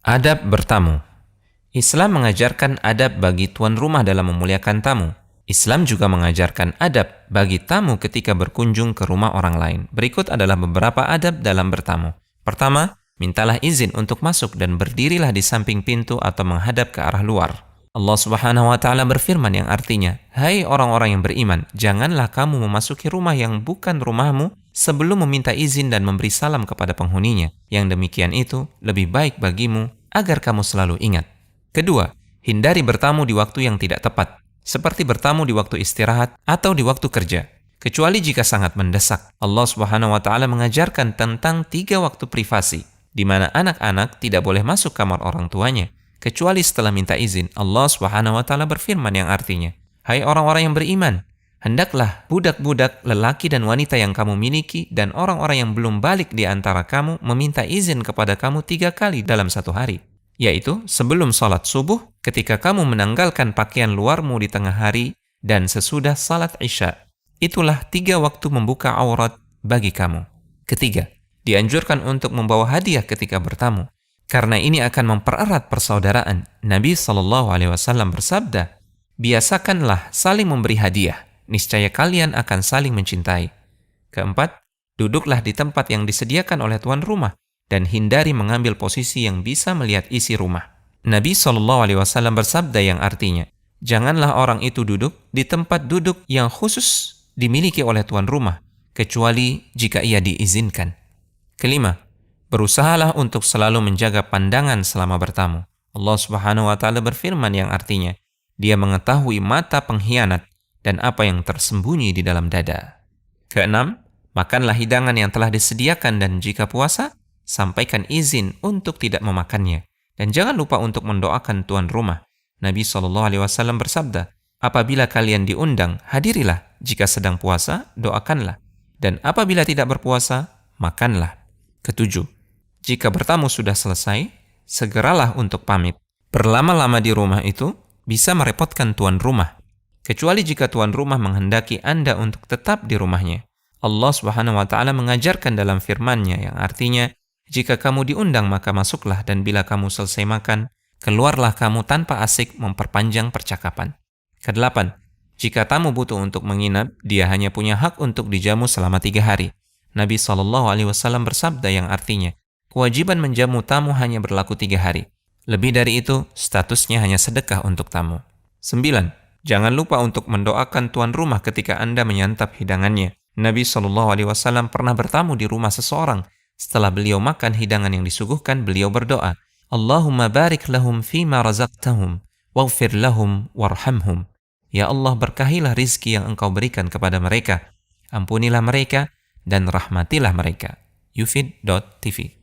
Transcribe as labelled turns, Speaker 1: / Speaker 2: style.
Speaker 1: Adab bertamu. Islam mengajarkan adab bagi tuan rumah dalam memuliakan tamu. Islam juga mengajarkan adab bagi tamu ketika berkunjung ke rumah orang lain. Berikut adalah beberapa adab dalam bertamu. Pertama, mintalah izin untuk masuk dan berdirilah di samping pintu atau menghadap ke arah luar. Allah Subhanahu wa Ta'ala berfirman yang artinya, "Hai orang-orang yang beriman, janganlah kamu memasuki rumah yang bukan rumahmu sebelum meminta izin dan memberi salam kepada penghuninya. Yang demikian itu lebih baik bagimu agar kamu selalu ingat." Kedua, hindari bertamu di waktu yang tidak tepat, seperti bertamu di waktu istirahat atau di waktu kerja, kecuali jika sangat mendesak. Allah Subhanahu wa Ta'ala mengajarkan tentang 3 waktu privasi, di mana anak-anak tidak boleh masuk kamar orang tuanya, kecuali setelah minta izin. Allah Subhanahu wa Ta'ala berfirman yang artinya, "Hai orang-orang yang beriman, hendaklah budak-budak lelaki dan wanita yang kamu miliki dan orang-orang yang belum balik di antara kamu meminta izin kepada kamu 3 kali dalam satu hari, yaitu sebelum salat subuh, ketika kamu menanggalkan pakaian luarmu di tengah hari, dan sesudah salat isya. Itulah 3 waktu membuka aurat bagi kamu." Ketiga, dianjurkan untuk membawa hadiah ketika bertamu, karena ini akan mempererat persaudaraan. Nabi SAW bersabda, "Biasakanlah saling memberi hadiah, niscaya kalian akan saling mencintai." Keempat, duduklah di tempat yang disediakan oleh tuan rumah dan hindari mengambil posisi yang bisa melihat isi rumah. Nabi SAW bersabda yang artinya, "Janganlah orang itu duduk di tempat duduk yang khusus dimiliki oleh tuan rumah, kecuali jika ia diizinkan." Kelima, berusahalah untuk selalu menjaga pandangan selama bertamu. Allah Subhanahu wa Ta'ala berfirman yang artinya, "Dia mengetahui mata pengkhianat dan apa yang tersembunyi di dalam dada." Keenam, makanlah hidangan yang telah disediakan dan jika puasa, sampaikan izin untuk tidak memakannya. Dan jangan lupa untuk mendoakan tuan rumah. Nabi SAW bersabda, "Apabila kalian diundang, hadirilah. Jika sedang puasa, doakanlah. Dan apabila tidak berpuasa, makanlah." Ketujuh, jika bertamu sudah selesai, segeralah untuk pamit. Berlama-lama di rumah itu bisa merepotkan tuan rumah, kecuali jika tuan rumah menghendaki Anda untuk tetap di rumahnya. Allah Subhanahu wa Ta'ala mengajarkan dalam firman-Nya yang artinya, "Jika kamu diundang maka masuklah, dan bila kamu selesai makan, keluarlah kamu tanpa asik memperpanjang percakapan." Kedelapan, jika tamu butuh untuk menginap, dia hanya punya hak untuk dijamu selama 3 hari. Nabi SAW bersabda yang artinya, kewajiban menjamu tamu hanya berlaku 3 hari. Lebih dari itu, statusnya hanya sedekah untuk tamu. 9. Jangan lupa untuk mendoakan tuan rumah ketika Anda menyantap hidangannya. Nabi SAW pernah bertamu di rumah seseorang. Setelah beliau makan hidangan yang disuguhkan, beliau berdoa, "Allahumma barik lahum fima razaqtahum, waghfir lahum warhamhum." Ya Allah, berkahilah rizki yang Engkau berikan kepada mereka. Ampunilah mereka dan rahmatilah mereka. Yufid.tv